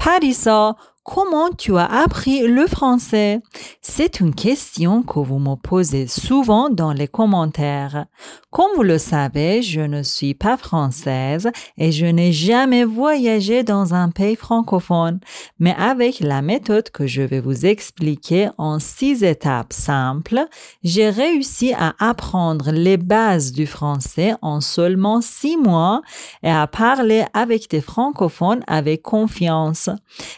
Parisa, comment tu as appris le français? C'est une question que vous me posez souvent dans les commentaires. Comme vous le savez, je ne suis pas française et je n'ai jamais voyagé dans un pays francophone. Mais avec la méthode que je vais vous expliquer en 6 étapes simples, j'ai réussi à apprendre les bases du français en seulement 6 mois et à parler avec des francophones avec confiance.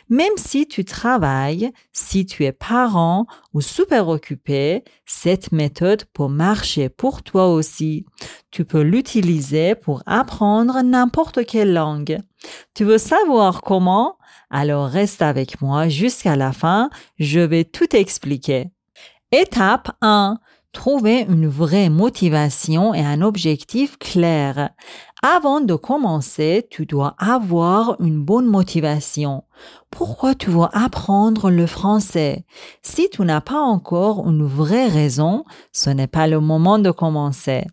Même si tu travailles, si tu es parent ou super occupé, cette méthode peut marcher pour toi aussi. Tu peux l'utiliser pour apprendre n'importe quelle langue. Tu veux savoir comment? Alors reste avec moi jusqu'à la fin, je vais tout expliquer. Étape 1. Trouver une vraie motivation et un objectif clair. Avant de commencer, tu dois avoir une bonne motivation. Pourquoi tu veux apprendre le français? Si tu n'as pas encore une vraie raison, ce n'est pas le moment de commencer.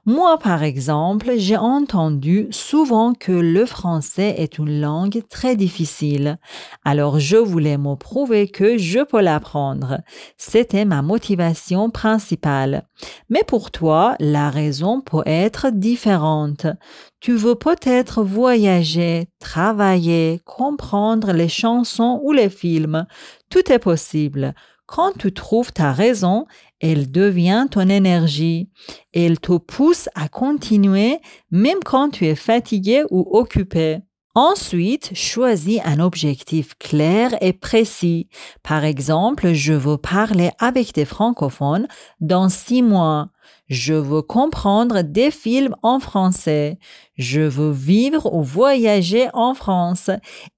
Moi, par exemple, j'ai entendu souvent que le français est une langue très difficile. Alors, je voulais me prouver que je peux l'apprendre. C'était ma motivation principale. Mais pour toi, la raison peut être différente. Tu veux peut-être voyager, travailler, comprendre les chansons ou les films. Tout est possible. Quand tu trouves ta raison, elle devient ton énergie. Elle te pousse à continuer même quand tu es fatigué ou occupé. Ensuite, choisis un objectif clair et précis. Par exemple, je veux parler avec des francophones dans 6 mois. Je veux comprendre des films en français. Je veux vivre ou voyager en France.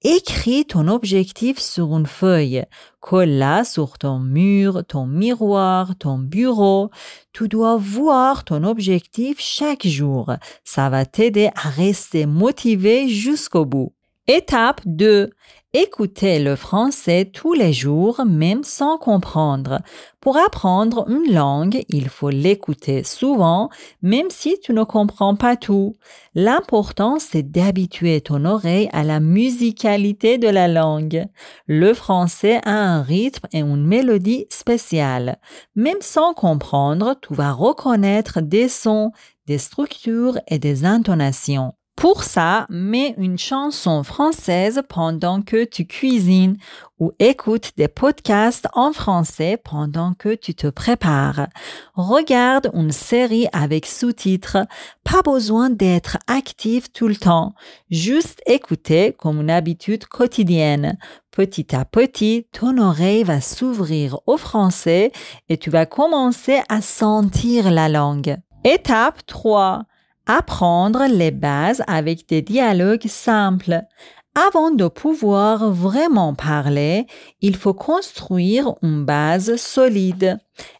Écris ton objectif sur une feuille. Colle-la sur ton mur, ton miroir, ton bureau. Tu dois voir ton objectif chaque jour. Ça va t'aider à rester motivé jusqu'au bout. Étape 2. Écoutez le français tous les jours, même sans comprendre. Pour apprendre une langue, il faut l'écouter souvent, même si tu ne comprends pas tout. L'important, c'est d'habituer ton oreille à la musicalité de la langue. Le français a un rythme et une mélodie spéciale. Même sans comprendre, tu vas reconnaître des sons, des structures et des intonations. Pour ça, mets une chanson française pendant que tu cuisines ou écoute des podcasts en français pendant que tu te prépares. Regarde une série avec sous-titres. Pas besoin d'être actif tout le temps. Juste écouter comme une habitude quotidienne. Petit à petit, ton oreille va s'ouvrir au français et tu vas commencer à sentir la langue. Étape 3. Apprendre les bases avec des dialogues simples. Avant de pouvoir vraiment parler, il faut construire une base solide.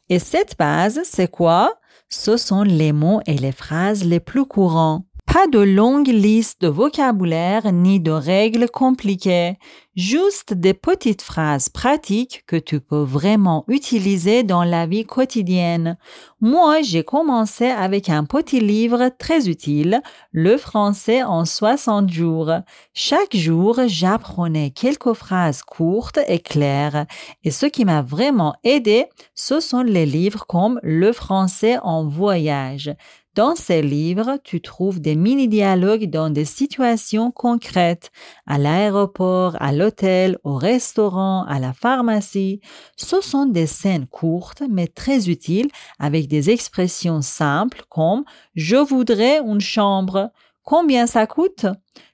Et cette base, c'est quoi? Ce sont les mots et les phrases les plus courants. Pas de longue liste de vocabulaire ni de règles compliquées, juste des petites phrases pratiques que tu peux vraiment utiliser dans la vie quotidienne. Moi, j'ai commencé avec un petit livre très utile, Le français en 60 jours. Chaque jour, j'apprenais quelques phrases courtes et claires. Et ce qui m'a vraiment aidé, ce sont les livres comme Le français en voyage. Dans ces livres, tu trouves des mini-dialogues dans des situations concrètes, à l'aéroport, à l'hôtel, au restaurant, à la pharmacie. Ce sont des scènes courtes mais très utiles avec des expressions simples comme « Je voudrais une chambre ». Combien ça coûte?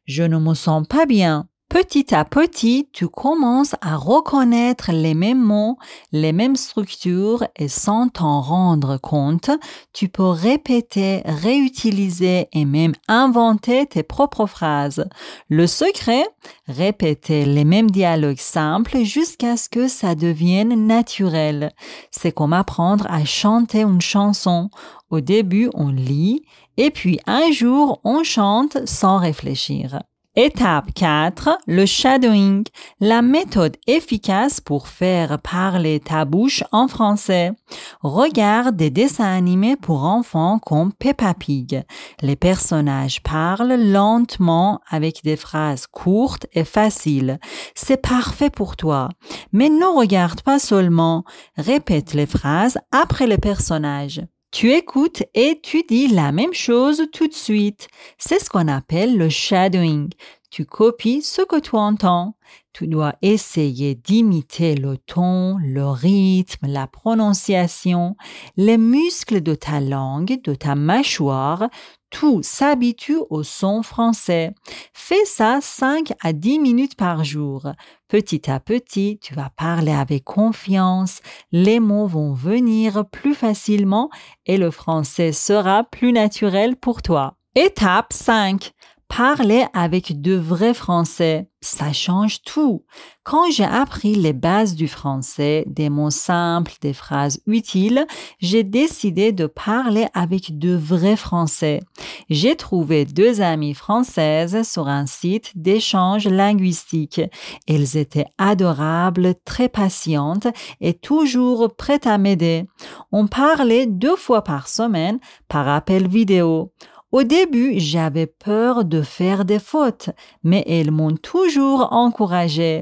Je ne me sens pas bien. Petit à petit, tu commences à reconnaître les mêmes mots, les mêmes structures et sans t'en rendre compte, tu peux répéter, réutiliser et même inventer tes propres phrases. Le secret, répéter les mêmes dialogues simples jusqu'à ce que ça devienne naturel. C'est comme apprendre à chanter une chanson. Au début, on lit et puis un jour, on chante sans réfléchir. Étape 4, le shadowing, la méthode efficace pour faire parler ta bouche en français. Regarde des dessins animés pour enfants comme Peppa Pig. Les personnages parlent lentement avec des phrases courtes et faciles. C'est parfait pour toi. Mais ne regarde pas seulement, répète les phrases après les personnages. Tu écoutes et tu dis la même chose tout de suite. C'est ce qu'on appelle le shadowing. Tu copies ce que tu entends. Tu dois essayer d'imiter le ton, le rythme, la prononciation, les muscles de ta langue, de ta mâchoire. Tout s'habitue au son français. Fais ça 5 à 10 minutes par jour. Petit à petit, tu vas parler avec confiance, les mots vont venir plus facilement et le français sera plus naturel pour toi. Étape 5. Parler avec de vrais Français, ça change tout. Quand j'ai appris les bases du français, des mots simples, des phrases utiles, j'ai décidé de parler avec de vrais Français. J'ai trouvé 2 amies françaises sur un site d'échange linguistique. Elles étaient adorables, très patientes et toujours prêtes à m'aider. On parlait 2 fois par semaine par appel vidéo. Au début, j'avais peur de faire des fautes, mais elles m'ont toujours encouragée.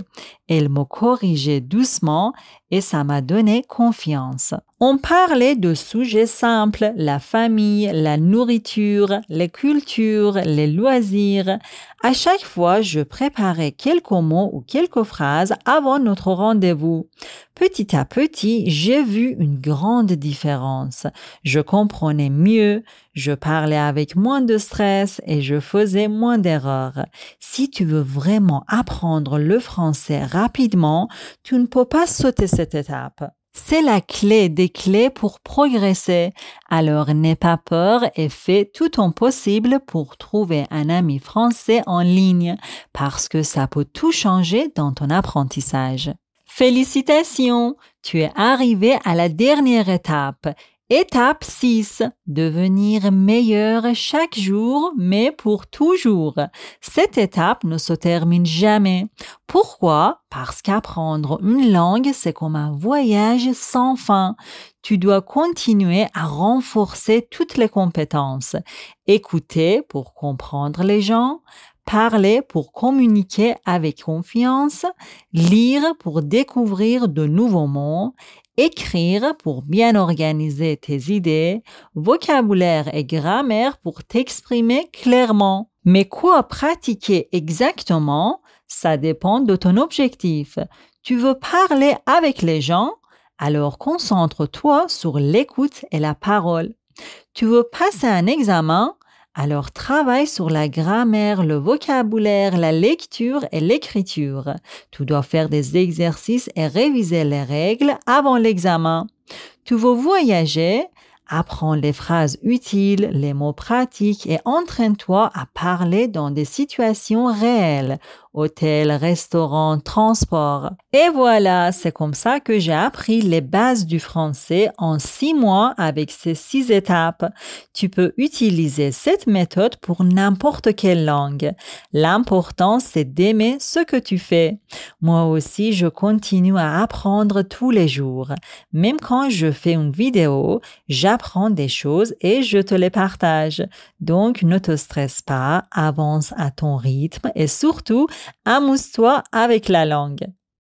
Elles me corrigeaient doucement et ça m'a donné confiance. On parlait de sujets simples, la famille, la nourriture, les cultures, les loisirs. À chaque fois, je préparais quelques mots ou quelques phrases avant notre rendez-vous. Petit à petit, j'ai vu une grande différence. Je comprenais mieux, je parlais avec moins de stress et je faisais moins d'erreurs. Si tu veux vraiment apprendre le français rapidement, tu ne peux pas sauter cette étape. C'est la clé des clés pour progresser. Alors n'aie pas peur et fais tout ton possible pour trouver un ami français en ligne parce que ça peut tout changer dans ton apprentissage. Félicitations! Tu es arrivé à la dernière étape. Étape 6. Devenir meilleur chaque jour, mais pour toujours. Cette étape ne se termine jamais. Pourquoi? Parce qu'apprendre une langue, c'est comme un voyage sans fin. Tu dois continuer à renforcer toutes les compétences. Écouter pour comprendre les gens, parler pour communiquer avec confiance, lire pour découvrir de nouveaux mots, écrire pour bien organiser tes idées, vocabulaire et grammaire pour t'exprimer clairement. Mais quoi pratiquer exactement? Ça dépend de ton objectif. Tu veux parler avec les gens? Alors concentre-toi sur l'écoute et la parole. Tu veux passer un examen? Alors travaille sur la grammaire, le vocabulaire, la lecture et l'écriture. Tu dois faire des exercices et réviser les règles avant l'examen. Tu veux voyager? Apprends les phrases utiles, les mots pratiques et entraîne-toi à parler dans des situations réelles. Hôtel, restaurant, transport. Et voilà, c'est comme ça que j'ai appris les bases du français en 6 mois avec ces 6 étapes. Tu peux utiliser cette méthode pour n'importe quelle langue. L'important, c'est d'aimer ce que tu fais. Moi aussi, je continue à apprendre tous les jours. Même quand je fais une vidéo, j'apprends des choses et je te les partage. Donc, ne te stresse pas, avance à ton rythme et surtout, amuse-toi avec la langue.